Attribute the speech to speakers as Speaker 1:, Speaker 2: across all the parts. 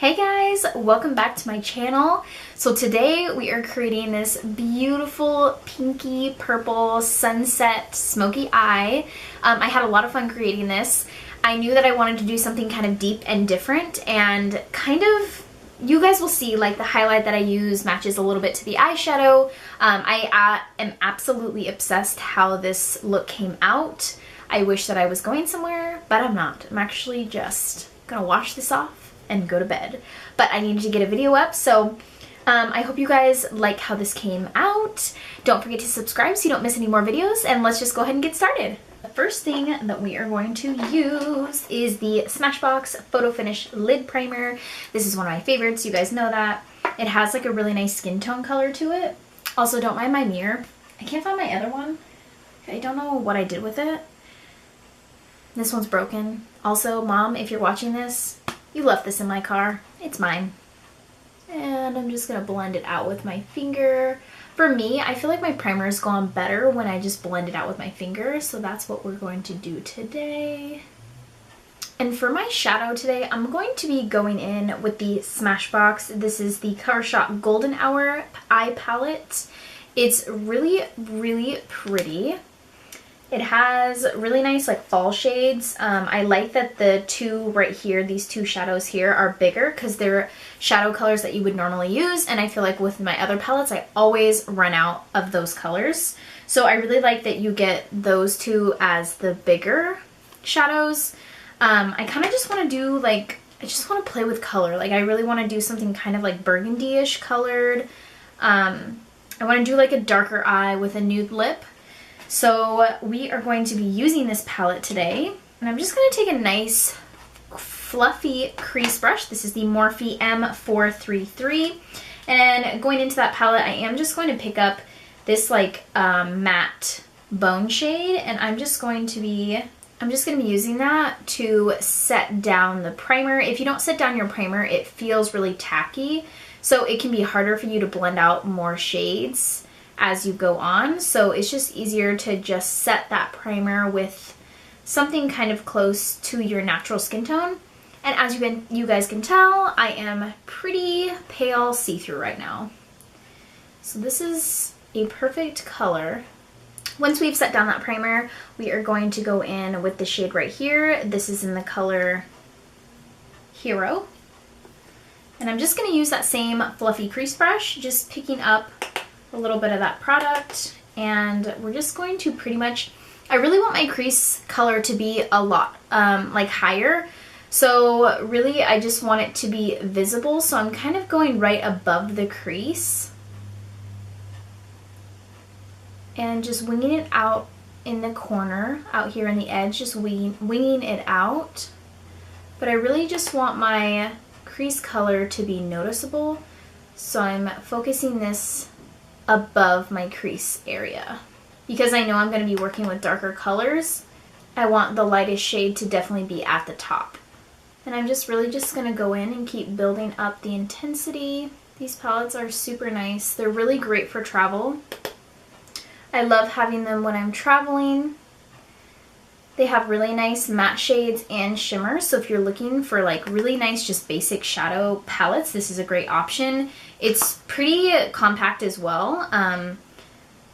Speaker 1: Hey guys, welcome back to my channel. So today we are creating this beautiful pinky purple sunset smoky eye. I had a lot of fun creating this. I knew that I wanted to do something kind of deep and different, and kind of, you guys will see, like the highlight that I use matches a little bit to the eyeshadow. I am absolutely obsessed how this look came out. I wish that I was going somewhere, but I'm not. I'm actually just gonna wash this off and go to bed. But I needed to get a video up, so I hope you guys like how this came out. Don't forget to subscribe so you don't miss any more videos, and let's just go ahead and get started. The first thing that we are going to use is the Smashbox Photo Finish Lid Primer. This is one of my favorites, you guys know that. It has like a really nice skin tone color to it. Also, don't mind my mirror. I can't find my other one. I don't know what I did with it. This one's broken. Also, Mom, if you're watching this, you left this in my car. It's mine. And I'm just gonna blend it out with my finger. For me, I feel like my primer's gone better when I just blend it out with my finger, so that's what we're going to do today. And for my shadow today, I'm going to be going in with the Smashbox. This is the Cover Shop Golden Hour Eye Palette. It's really, really pretty. It has really nice like fall shades. I like that the two right here, these two shadows here, are bigger because they're shadow colors that you would normally use, and I feel like with my other palettes I always run out of those colors. So I really like that you get those two as the bigger shadows. I kind of just want to do like, I just want to play with color. Like I really want to do something kind of like burgundy-ish colored. I want to do like a darker eye with a nude lip. So we are going to be using this palette today, and I'm just going to take a nice fluffy crease brush. This is the Morphe M433, and going into that palette I am just going to pick up this like matte bone shade, and I'm just going to be using that to set down the primer. If you don't set down your primer, it feels really tacky, so it can be harder for you to blend out more shades as you go on. So it's just easier to just set that primer with something kind of close to your natural skin tone. And as you guys can tell, I am pretty pale see-through right now. So this is a perfect color. Once we've set down that primer, we are going to go in with the shade right here. This is in the color Hero. And I'm just gonna use that same fluffy crease brush, just picking up a little bit of that product, and we're just going to pretty much, I really want my crease color to be a lot like higher, so really I just want it to be visible, so I'm kind of going right above the crease and just winging it out in the corner out here in the edge, just winging it out. But I really just want my crease color to be noticeable, so I'm focusing this above my crease area. Because I know I'm going to be working with darker colors, I want the lightest shade to definitely be at the top. And I'm just really just going to go in and keep building up the intensity. These palettes are super nice. They're really great for travel. I love having them when I'm traveling. They have really nice matte shades and shimmers, so if you're looking for like really nice just basic shadow palettes, this is a great option. It's pretty compact as well.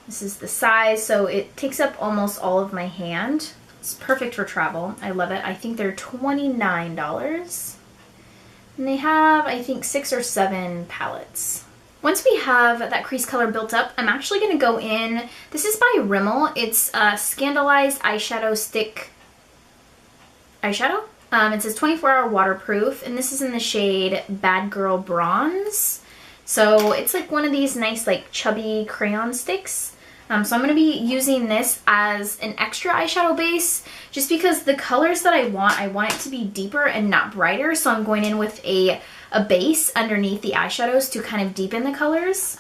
Speaker 1: This is the size, so it takes up almost all of my hand. It's perfect for travel. I love it. I think they're $29. And they have, I think, 6 or 7 palettes. Once we have that crease color built up, I'm actually going to go in, this is by Rimmel, it's a Scandalized Eyeshadow Stick eyeshadow. It says 24-hour waterproof, and this is in the shade Bad Girl Bronze. So it's like one of these nice like chubby crayon sticks. So I'm going to be using this as an extra eyeshadow base, just because the colors that I want it to be deeper and not brighter, so I'm going in with a base underneath the eyeshadows to kind of deepen the colors.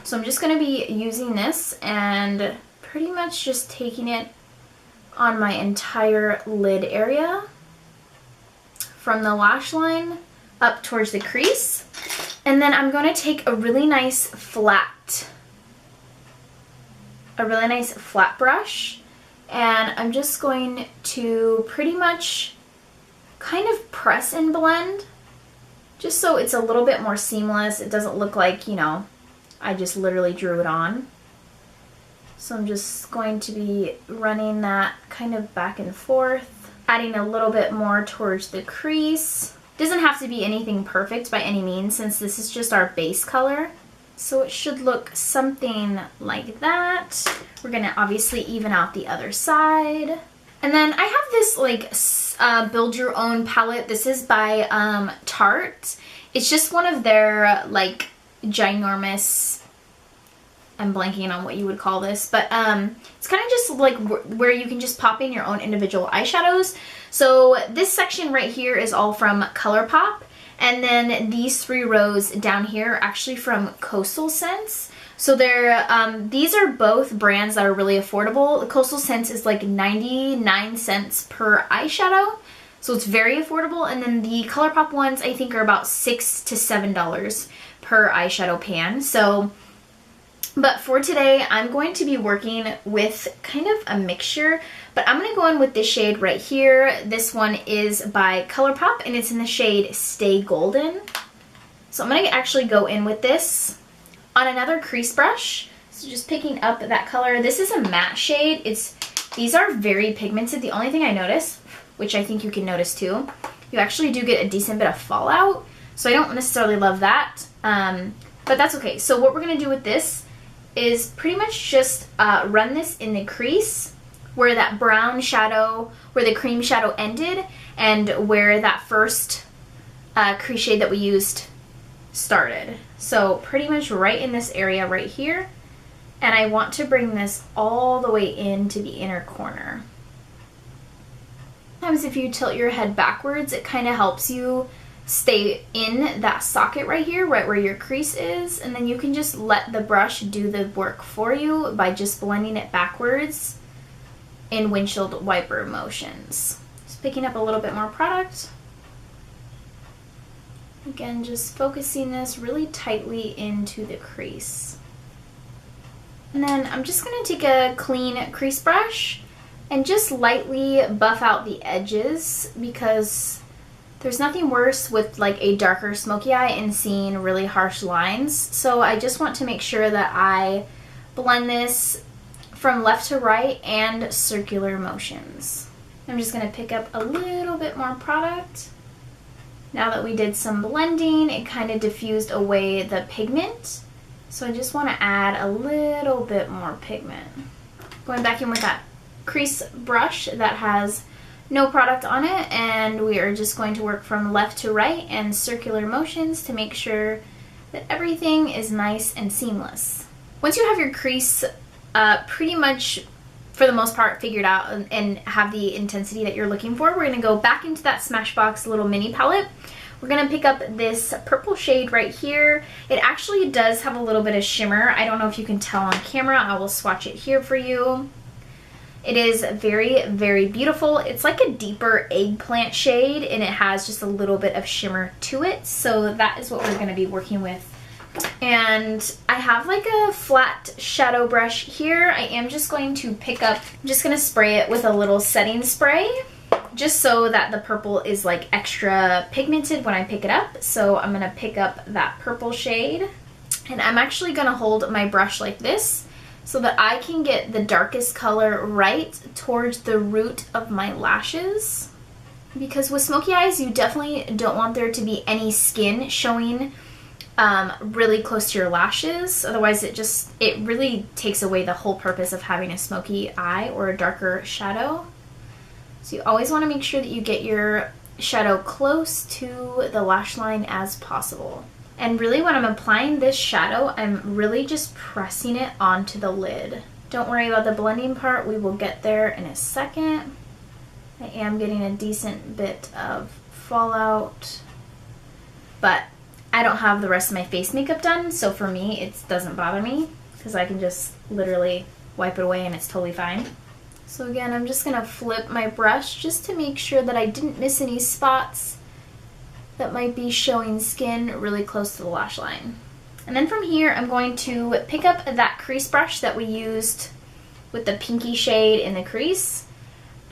Speaker 1: So I'm just going to be using this and pretty much just taking it on my entire lid area from the lash line up towards the crease. And then I'm going to take a really nice flat brush, and I'm just going to pretty much kind of press and blend just so it's a little bit more seamless. It doesn't look like, you know, I just literally drew it on. So I'm just going to be running that kind of back and forth, adding a little bit more towards the crease. It doesn't have to be anything perfect by any means since this is just our base color. So it should look something like that. We're gonna obviously even out the other side. And then I have this like build your own palette. This is by Tarte. It's just one of their like ginormous, I'm blanking on what you would call this, but it's kind of just like where you can just pop in your own individual eyeshadows. So this section right here is all from ColourPop, and then these 3 rows down here are actually from Coastal Scents. So they're these are both brands that are really affordable. The Coastal Scents is like 99 cents per eyeshadow, so it's very affordable. And then the ColourPop ones I think are about $6 to $7 per eyeshadow pan. So, but for today, I'm going to be working with kind of a mixture, but I'm going to go in with this shade right here. This one is by ColourPop, and it's in the shade Stay Golden. So I'm going to actually go in with this on another crease brush. So just picking up that color. This is a matte shade. These are very pigmented. The only thing I notice, which I think you can notice too, you actually do get a decent bit of fallout. So I don't necessarily love that, but that's okay. So what we're going to do with this is pretty much just run this in the crease where that brown shadow, where the cream shadow ended, and where that first crease shade that we used started. So pretty much right in this area right here, and I want to bring this all the way into the inner corner. Sometimes if you tilt your head backwards, it kind of helps you stay in that socket right here, right where your crease is, and then you can just let the brush do the work for you by just blending it backwards in windshield wiper motions. Just picking up a little bit more product. Again, just focusing this really tightly into the crease. And then I'm just going to take a clean crease brush and just lightly buff out the edges, because there's nothing worse with like a darker smoky eye and seeing really harsh lines. So I just want to make sure that I blend this from left to right and circular motions. I'm just going to pick up a little bit more product. Now that we did some blending, it kind of diffused away the pigment. So I just want to add a little bit more pigment. Going back in with that crease brush that has no product on it, and we are just going to work from left to right and circular motions to make sure that everything is nice and seamless. Once you have your crease pretty much for the most part figured out and have the intensity that you're looking for, we're going to go back into that Smashbox little mini palette. We're going to pick up this purple shade right here. It actually does have a little bit of shimmer. I don't know if you can tell on camera. I will swatch it here for you. It is very, very beautiful. It's like a deeper eggplant shade, and it has just a little bit of shimmer to it. So that is what we're going to be working with. And I have like a flat shadow brush here. I am just going to pick up, I'm just going to spray it with a little setting spray, just so that the purple is like extra pigmented when I pick it up. So I'm going to pick up that purple shade, and I'm actually going to hold my brush like this, so that I can get the darkest color right towards the root of my lashes. Because with smoky eyes, you definitely don't want there to be any skin showing really close to your lashes. Otherwise it really takes away the whole purpose of having a smoky eye or a darker shadow. So you always want to make sure that you get your shadow close to the lash line as possible. And really when I'm applying this shadow, I'm really just pressing it onto the lid. Don't worry about the blending part, we will get there in a second. I am getting a decent bit of fallout, but I don't have the rest of my face makeup done, so for me it doesn't bother me because I can just literally wipe it away and it's totally fine. So again, I'm just gonna flip my brush just to make sure that I didn't miss any spots that might be showing skin really close to the lash line. And then from here, I'm going to pick up that crease brush that we used with the pinky shade in the crease,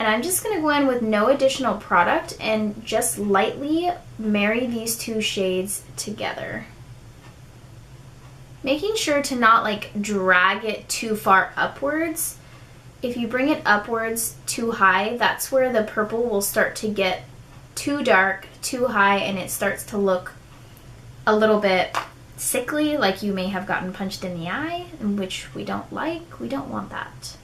Speaker 1: And I'm just going to go in with no additional product and just lightly marry these two shades together. Making sure to not like drag it too far upwards. If you bring it upwards too high, that's where the purple will start to get too dark, too high, and it starts to look a little bit sickly, like you may have gotten punched in the eye, which we don't like. We don't want that.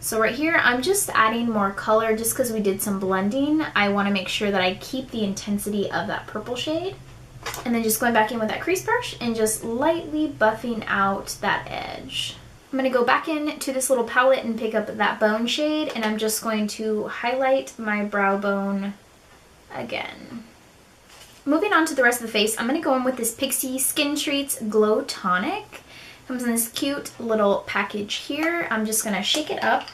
Speaker 1: So right here, I'm just adding more color just because we did some blending. I want to make sure that I keep the intensity of that purple shade. And then just going back in with that crease brush and just lightly buffing out that edge. I'm going to go back into this little palette and pick up that bone shade, and I'm just going to highlight my brow bone again. Moving on to the rest of the face, I'm going to go in with this Pixi Skin Treats Glow Tonic. Comes in this cute little package here. I'm just going to shake it up,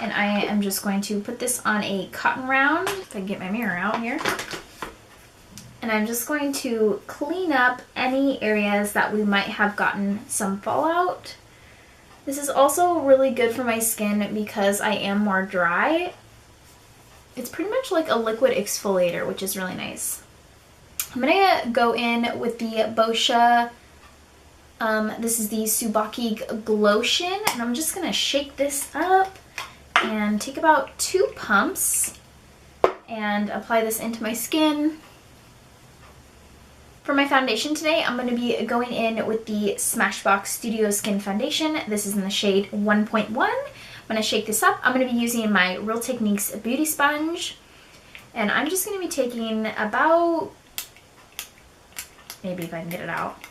Speaker 1: and I am just going to put this on a cotton round. If I can get my mirror out here. And I'm just going to clean up any areas that we might have gotten some fallout. This is also really good for my skin because I am more dry. It's pretty much like a liquid exfoliator, which is really nice. I'm going to go in with the Boscia, this is the Subaki Glotion, and I'm just going to shake this up and take about 2 pumps and apply this into my skin. For my foundation today, I'm going to be going in with the Smashbox Studio Skin Foundation. This is in the shade 1.1. I'm going to shake this up. I'm going to be using my Real Techniques Beauty Sponge. And I'm just going to be taking about, maybe if I can get it out,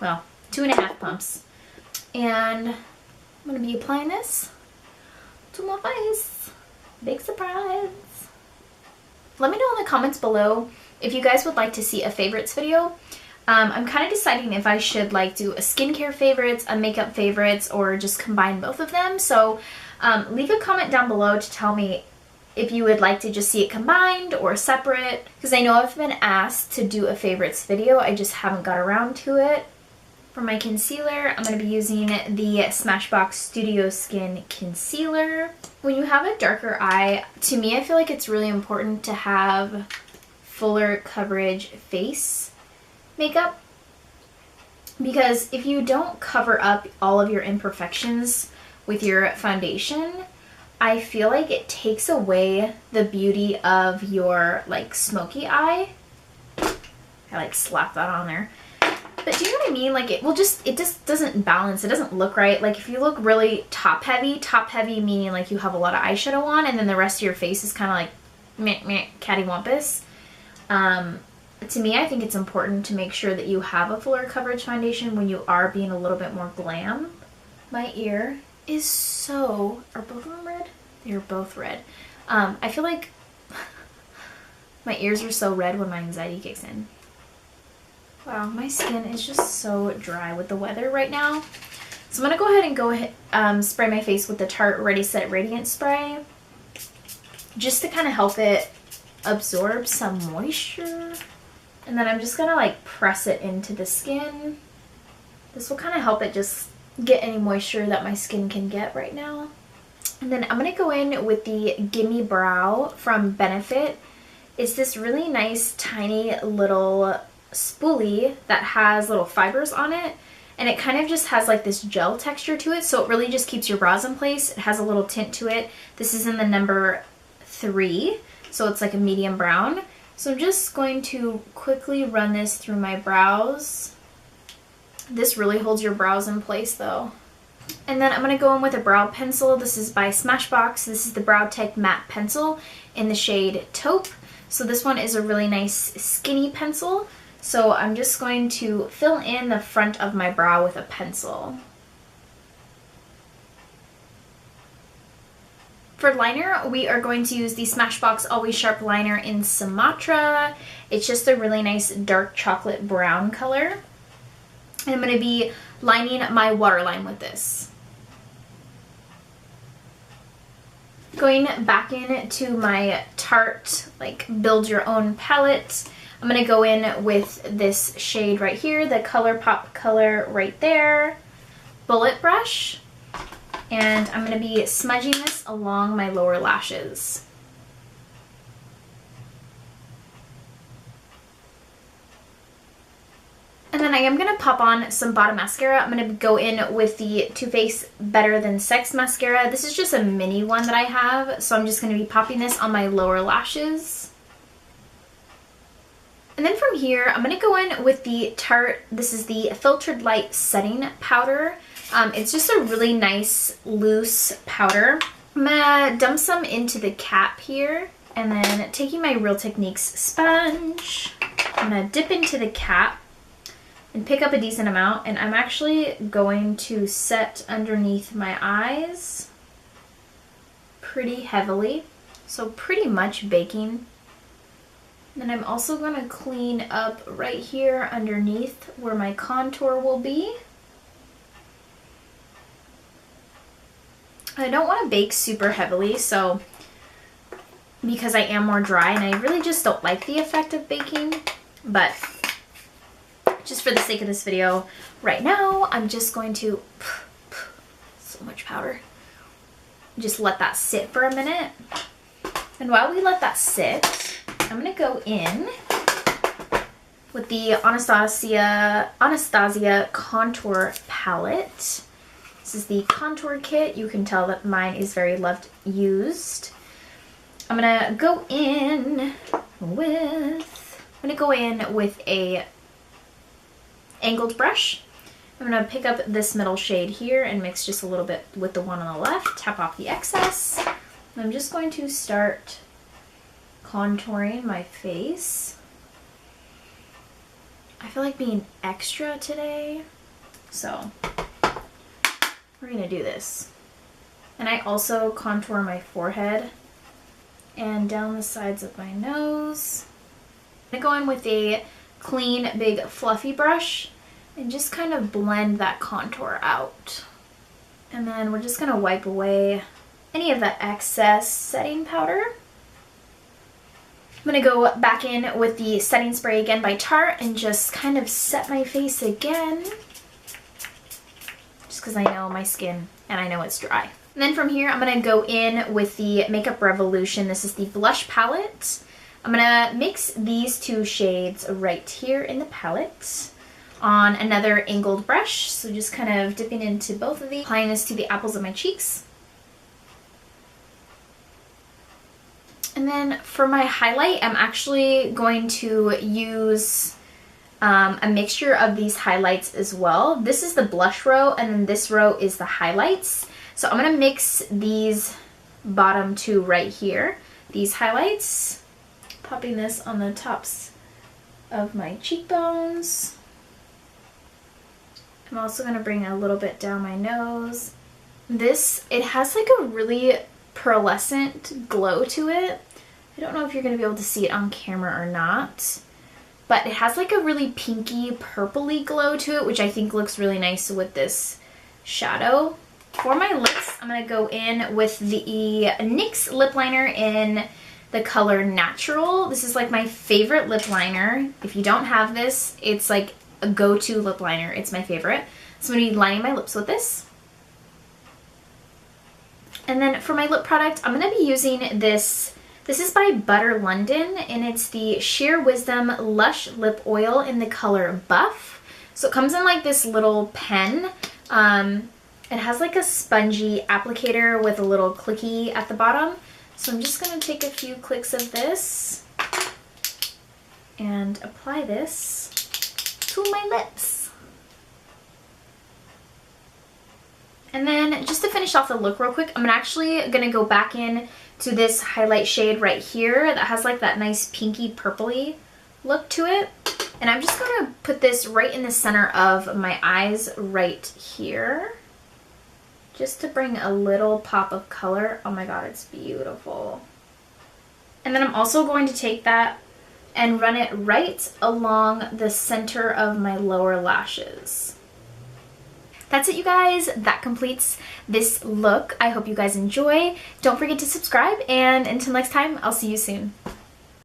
Speaker 1: well, 2.5 pumps. And I'm going to be applying this to my face. Big surprise. Let me know in the comments below if you guys would like to see a favorites video. I'm kind of deciding if I should like do a skincare favorites, a makeup favorites, or just combine both of them. So leave a comment down below to tell me if you would like to just see it combined or separate, because I know I've been asked to do a favorites video, I just haven't got around to it. For my concealer, I'm going to be using the Smashbox Studio Skin Concealer. When you have a darker eye, to me I feel like it's really important to have fuller coverage face makeup, because if you don't cover up all of your imperfections with your foundation, I feel like it takes away the beauty of your like smoky eye. I like slapped that on there. But do you know what I mean? Like it just doesn't balance. It doesn't look right. Like if you look really top heavy meaning like you have a lot of eyeshadow on and then the rest of your face is kind of like meh, meh, cattywampus. To me, I think it's important to make sure that you have a fuller coverage foundation when you are being a little bit more glam. My ear is so... Are both of them red? They're both red. I feel like my ears are so red when my anxiety kicks in. Wow, my skin is just so dry with the weather right now. So I'm going to go ahead and spray my face with the Tarte Ready Set Radiant Spray, just to kind of help it absorb some moisture. And then I'm just going to like press it into the skin. This will kind of help it just get any moisture that my skin can get right now. And then I'm going to go in with the Gimme Brow from Benefit. It's this really nice tiny little spoolie that has little fibers on it, and it kind of just has like this gel texture to it, so it really just keeps your brows in place. It has a little tint to it. This is in the number 3, so it's like a medium brown. So I'm just going to quickly run this through my brows. This really holds your brows in place though. And then I'm going to go in with a brow pencil. This is by Smashbox. This is the Brow Tech Matte Pencil in the shade Taupe. So this one is a really nice skinny pencil. So I'm just going to fill in the front of my brow with a pencil. For liner, we are going to use the Smashbox Always Sharp Liner in Sumatra. It's just a really nice dark chocolate brown color. And I'm going to be lining my waterline with this. Going back into my Tarte like Build Your Own palette, I'm going to go in with this shade right here, the ColourPop color right there, Bullet Brush. And I'm going to be smudging this along my lower lashes. And then I am going to pop on some bottom mascara. I'm going to go in with the Too Faced Better Than Sex mascara. This is just a mini one that I have, so I'm just going to be popping this on my lower lashes. And then from here, I'm going to go in with the Tarte, this is the Filtered Light Setting Powder. It's just a really nice loose powder. I'm going to dump some into the cap here, and then taking my Real Techniques sponge, I'm going to dip into the cap and pick up a decent amount, and I'm actually going to set underneath my eyes pretty heavily, so pretty much baking. And I'm also going to clean up right here underneath where my contour will be. I don't want to bake super heavily, so because I am more dry and I really just don't like the effect of baking, but just for the sake of this video right now, I'm just going to, so much powder, just let that sit for a minute. And while we let that sit, I'm going to go in with the Anastasia Contour Palette. This is the contour kit. You can tell that mine is very loved used. I'm going to go in with a angled brush. I'm going to pick up this middle shade here and mix just a little bit with the one on the left, tap off the excess. And I'm just going to start contouring my face. I feel like being extra today, so we're gonna do this. And I also contour my forehead and down the sides of my nose. I'm gonna go in with a clean, big, fluffy brush and just kind of blend that contour out. And then we're just gonna wipe away any of the excess setting powder. I'm going to go back in with the setting spray again by Tarte and just kind of set my face again. Just because I know my skin and I know it's dry. And then from here, I'm going to go in with the Makeup Revolution. This is the blush palette. I'm going to mix these two shades right here in the palette on another angled brush. So just kind of dipping into both of these, applying this to the apples of my cheeks. And then for my highlight, I'm actually going to use a mixture of these highlights as well. This is the blush row, and then this row is the highlights. So I'm going to mix these bottom two right here, these highlights, popping this on the tops of my cheekbones. I'm also going to bring a little bit down my nose. This, it has like a really pearlescent glow to it. I don't know if you're going to be able to see it on camera or not, but it has like a really pinky purpley glow to it, which I think looks really nice with this shadow. For my lips, I'm going to go in with the NYX lip liner in the color Natural. This is like my favorite lip liner. If you don't have this, it's like a go-to lip liner. It's my favorite. So I'm going to be lining my lips with this. And then for my lip product, I'm going to be using this. This is by Butter London, and it's the Sheer Wisdom Lush Lip Oil in the color Buff. So it comes in like this little pen. It has like a spongy applicator with a little clicky at the bottom. So I'm just going to take a few clicks of this and apply this to my lips. And then just to finish off the look real quick, I'm actually going to go back in to this highlight shade right here that has like that nice pinky purpley look to it. And I'm just going to put this right in the center of my eyes right here, just to bring a little pop of color. Oh my god, it's beautiful. And then I'm also going to take that and run it right along the center of my lower lashes. That's it, you guys. That completes this look. I hope you guys enjoy. Don't forget to subscribe, and until next time, I'll see you soon.